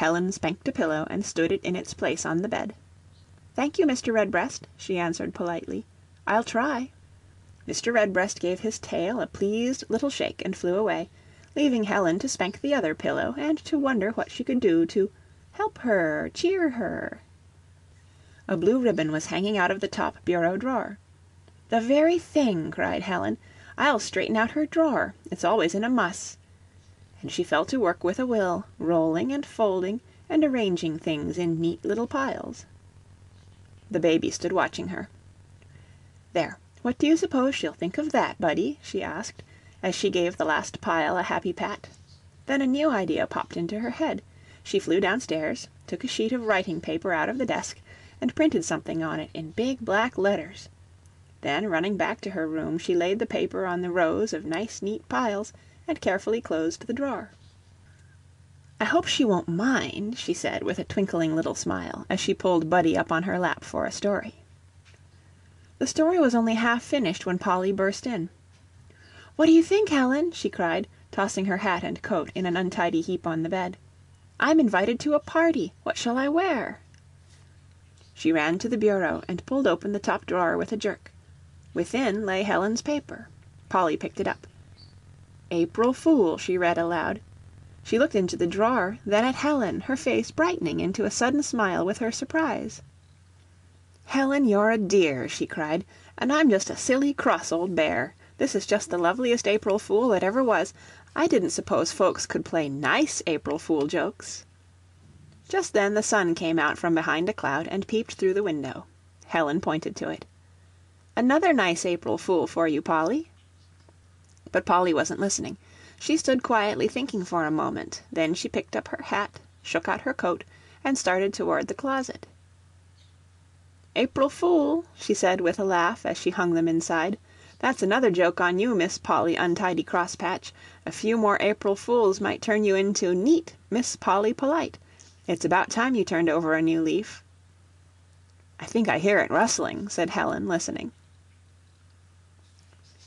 Helen spanked a pillow and stood it in its place on the bed. "Thank you, Mr. Redbreast," she answered politely. "I'll try." Mr. Redbreast gave his tail a pleased little shake and flew away, leaving Helen to spank the other pillow and to wonder what she could do to help her, cheer her. A blue ribbon was hanging out of the top bureau drawer. "The very thing!" cried Helen. "I'll straighten out her drawer. It's always in a muss." And she fell to work with a will, rolling and folding and arranging things in neat little piles. The baby stood watching her. "There, what do you suppose she'll think of that, Buddy?" she asked, as she gave the last pile a happy pat. Then a new idea popped into her head. She flew downstairs, took a sheet of writing paper out of the desk, and printed something on it in big black letters. Then, running back to her room, she laid the paper on the rows of nice neat piles and carefully closed the drawer. "I hope she won't mind," she said with a twinkling little smile, as she pulled Buddy up on her lap for a story. The story was only half finished when Polly burst in. "What do you think, Helen?" she cried, tossing her hat and coat in an untidy heap on the bed. "I'm invited to a party. What shall I wear?" She ran to the bureau and pulled open the top drawer with a jerk. Within lay Helen's paper. Polly picked it up. "April Fool," she read aloud. She looked into the drawer, then at Helen, her face brightening into a sudden smile with her surprise. "Helen, you're a dear," she cried, "and I'm just a silly, cross old bear. This is just the loveliest April Fool that ever was. I didn't suppose folks could play nice April Fool jokes." Just then the sun came out from behind a cloud and peeped through the window. Helen pointed to it. "Another nice April Fool for you, Polly." But Polly wasn't listening. She stood quietly thinking for a moment. Then she picked up her hat, shook out her coat, and started toward the closet. "April Fool," she said with a laugh as she hung them inside. "That's another joke on you, Miss Polly Untidy Crosspatch. A few more April Fools might turn you into neat Miss Polly Polite. It's about time you turned over a new leaf." "I think I hear it rustling," said Helen, listening.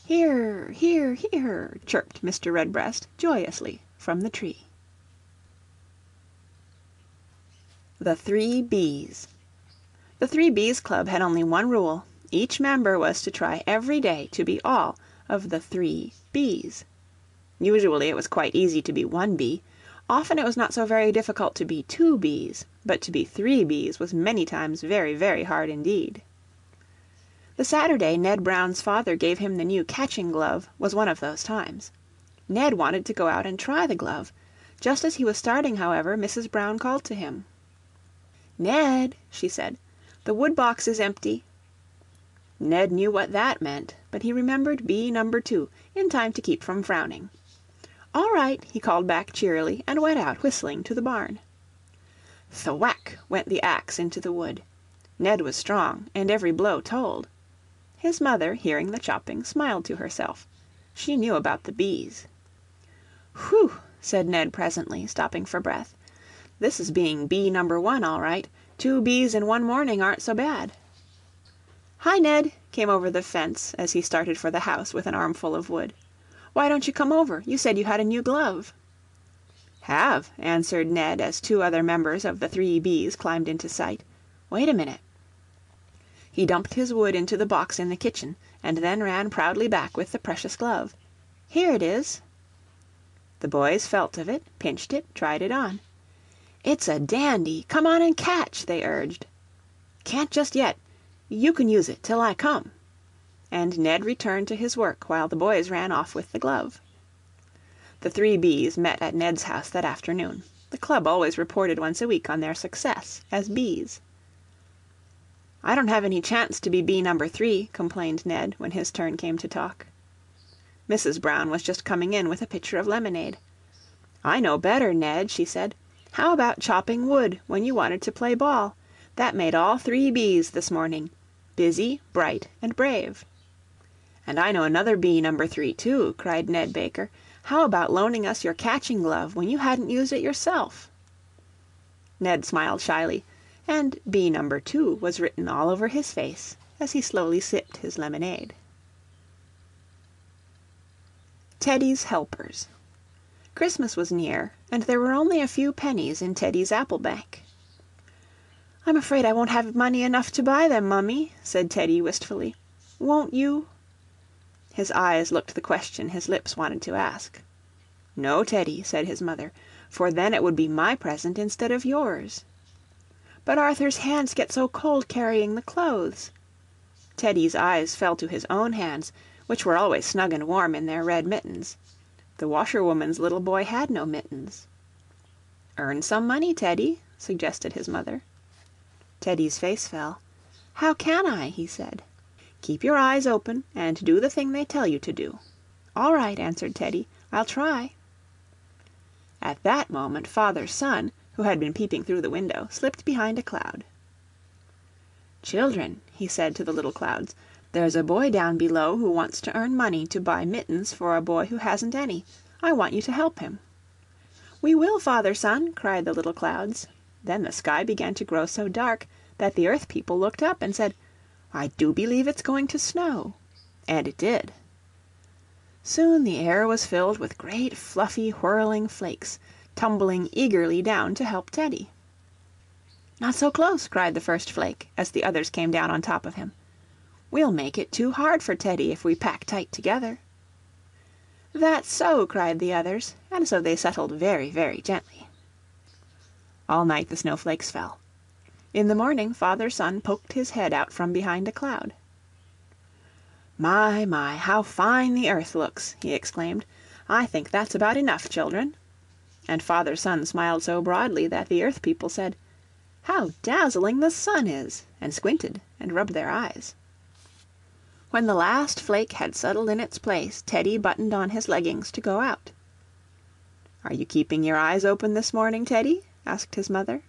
"Here, here, here," chirped Mr. Redbreast joyously from the tree. The 3 B's. The 3 B's Club had only one rule. Each member was to try every day to be all of the 3 B's. Usually it was quite easy to be 1 Bee. Often it was not so very difficult to be 2 B's, but to be 3 B's was many times very, very hard indeed. The Saturday Ned Brown's father gave him the new catching glove was one of those times. Ned wanted to go out and try the glove. Just as he was starting, however, Mrs. Brown called to him. "Ned," she said, "the wood-box is empty." Ned knew what that meant, but he remembered Bee number 2 in time to keep from frowning. "All right," he called back cheerily, and went out whistling to the barn. Thwack went the axe into the wood. Ned was strong, and every blow told. His mother, hearing the chopping, smiled to herself. She knew about the bees. "Whew!" said Ned presently, stopping for breath. "This is being Bee number 1, all right. 2 bees in one morning aren't so bad." "Hi, Ned," came over the fence as he started for the house with an armful of wood. "Why don't you come over? You said you had a new glove." "Have," answered Ned as 2 other members of the 3 B's climbed into sight. "Wait a minute." He dumped his wood into the box in the kitchen, and then ran proudly back with the precious glove. "Here it is." The boys felt of it, pinched it, tried it on. "It's a dandy! Come on and catch," they urged. "Can't just yet. You can use it till I come." And Ned returned to his work while the boys ran off with the glove. The 3 B's met at Ned's house that afternoon. The club always reported once a week on their success as bees. "I don't have any chance to be Bee number 3, complained Ned, when his turn came to talk. Mrs. Brown was just coming in with a pitcher of lemonade. "I know better, Ned," she said. "How about chopping wood when you wanted to play ball? That made all 3 B's this morning. Busy, bright, and brave." "And I know another Bee number 3, too," cried Ned Baker. "How about loaning us your catching glove when you hadn't used it yourself?" Ned smiled shyly, and Bee number 2 was written all over his face as he slowly sipped his lemonade. Teddy's Helpers. Christmas was near, and there were only a few pennies in Teddy's apple bank. "I'm afraid I won't have money enough to buy them, Mummy," said Teddy wistfully. "Won't you?" His eyes looked the question his lips wanted to ask. "No, Teddy," said his mother, "for then it would be my present instead of yours." "But Arthur's hands get so cold carrying the clothes." Teddy's eyes fell to his own hands, which were always snug and warm in their red mittens. The washerwoman's little boy had no mittens. "Earn some money, Teddy," suggested his mother. Teddy's face fell. "How can I?" he said. "Keep your eyes open, and do the thing they tell you to do." "All right," answered Teddy. "I'll try." At that moment Father Sun, who had been peeping through the window, slipped behind a cloud. "Children," he said to the little clouds, "there's a boy down below who wants to earn money to buy mittens for a boy who hasn't any. I want you to help him." "We will, Father Sun," cried the little clouds. Then the sky began to grow so dark that the Earth people looked up and said, "I do believe it's going to snow." And it did. Soon the air was filled with great fluffy whirling flakes, tumbling eagerly down to help Teddy. "Not so close," cried the first flake, as the others came down on top of him. "We'll make it too hard for Teddy if we pack tight together." "That's so," cried the others, and so they settled very, very gently. All night the snowflakes fell. In the morning Father Sun poked his head out from behind a cloud. My, how fine the earth looks!" he exclaimed. "I think that's about enough, children." And Father Sun smiled so broadly that the Earth people said, "How dazzling the sun is!" and squinted and rubbed their eyes. When the last flake had settled in its place, Teddy buttoned on his leggings to go out. "Are you keeping your eyes open this morning, Teddy?" asked his mother.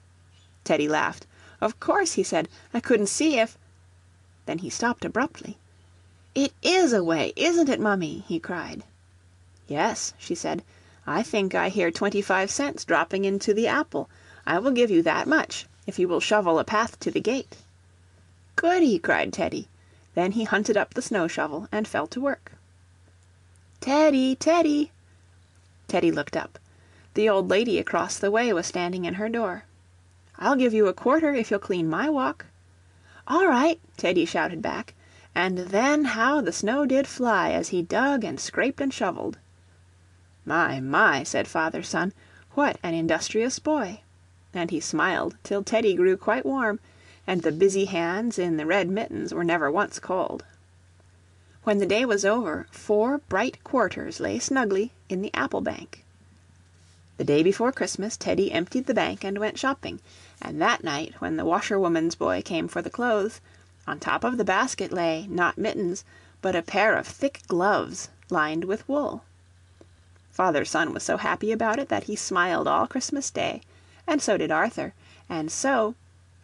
Teddy laughed. "Of course," he said. "I couldn't see if—" Then he stopped abruptly. "It is a way, isn't it, Mummy?" he cried. "Yes," she said. "I think I hear 25 cents dropping into the apple. I will give you that much if you will shovel a path to the gate." "Goody!" cried Teddy. Then he hunted up the snow shovel and fell to work. "Teddy! Teddy!" Teddy looked up. The old lady across the way was standing in her door. "I'll give you a quarter if you'll clean my walk." "All right!" Teddy shouted back. And then how the snow did fly as he dug and scraped and shoveled. My," said Father Sun, "what an industrious boy!" And he smiled till Teddy grew quite warm, and the busy hands in the red mittens were never once cold. When the day was over, 4 bright quarters lay snugly in the apple bank. The day before Christmas Teddy emptied the bank and went shopping, and that night when the washerwoman's boy came for the clothes, on top of the basket lay, not mittens, but a pair of thick gloves lined with wool. Father Sun was so happy about it that he smiled all Christmas Day, and so did Arthur, and so,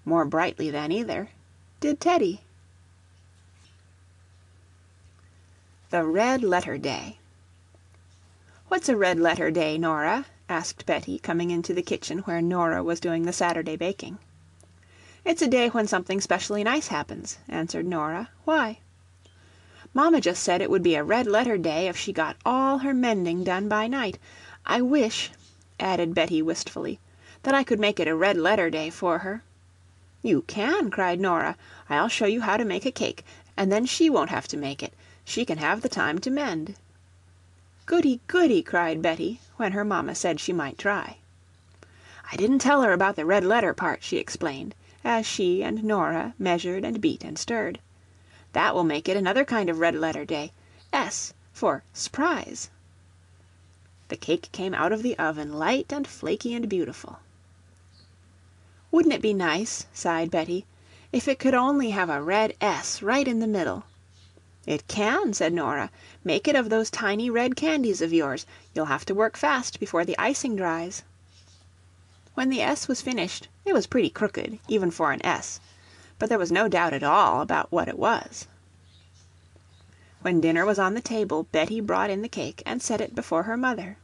more brightly than either, did Teddy. The Red Letter Day. "What's a red letter day, Nora?" asked Betty, coming into the kitchen where Nora was doing the Saturday baking. "It's a day when something specially nice happens," answered Nora. "Why?" "Mamma just said it would be a red letter day if she got all her mending done by night. I wish," added Betty wistfully, "that I could make it a red letter day for her." "You can," cried Nora. "I'll show you how to make a cake, and then she won't have to make it. She can have the time to mend." "Goody, goody!" cried Betty, when her mamma said she might try. "I didn't tell her about the red letter part," she explained, as she and Nora measured and beat and stirred. "That will make it another kind of red letter day. S for s'prise." The cake came out of the oven light and flaky and beautiful. "Wouldn't it be nice," sighed Betty, "if it could only have a red S right in the middle?" "It can," said Nora. "Make it of those tiny red candies of yours. You'll have to work fast before the icing dries." When the S was finished, it was pretty crooked, even for an S, but there was no doubt at all about what it was. When dinner was on the table, Betty brought in the cake and set it before her mother.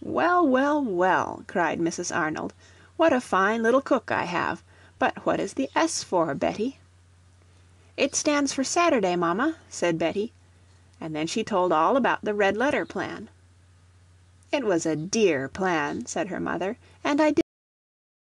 "Well, well, well!" cried Mrs. Arnold. "What a fine little cook I have! But what is the S for, Betty?" "It stands for Saturday, Mamma," said Betty, and then she told all about the red letter plan. "It was a dear plan," said her mother, "and I did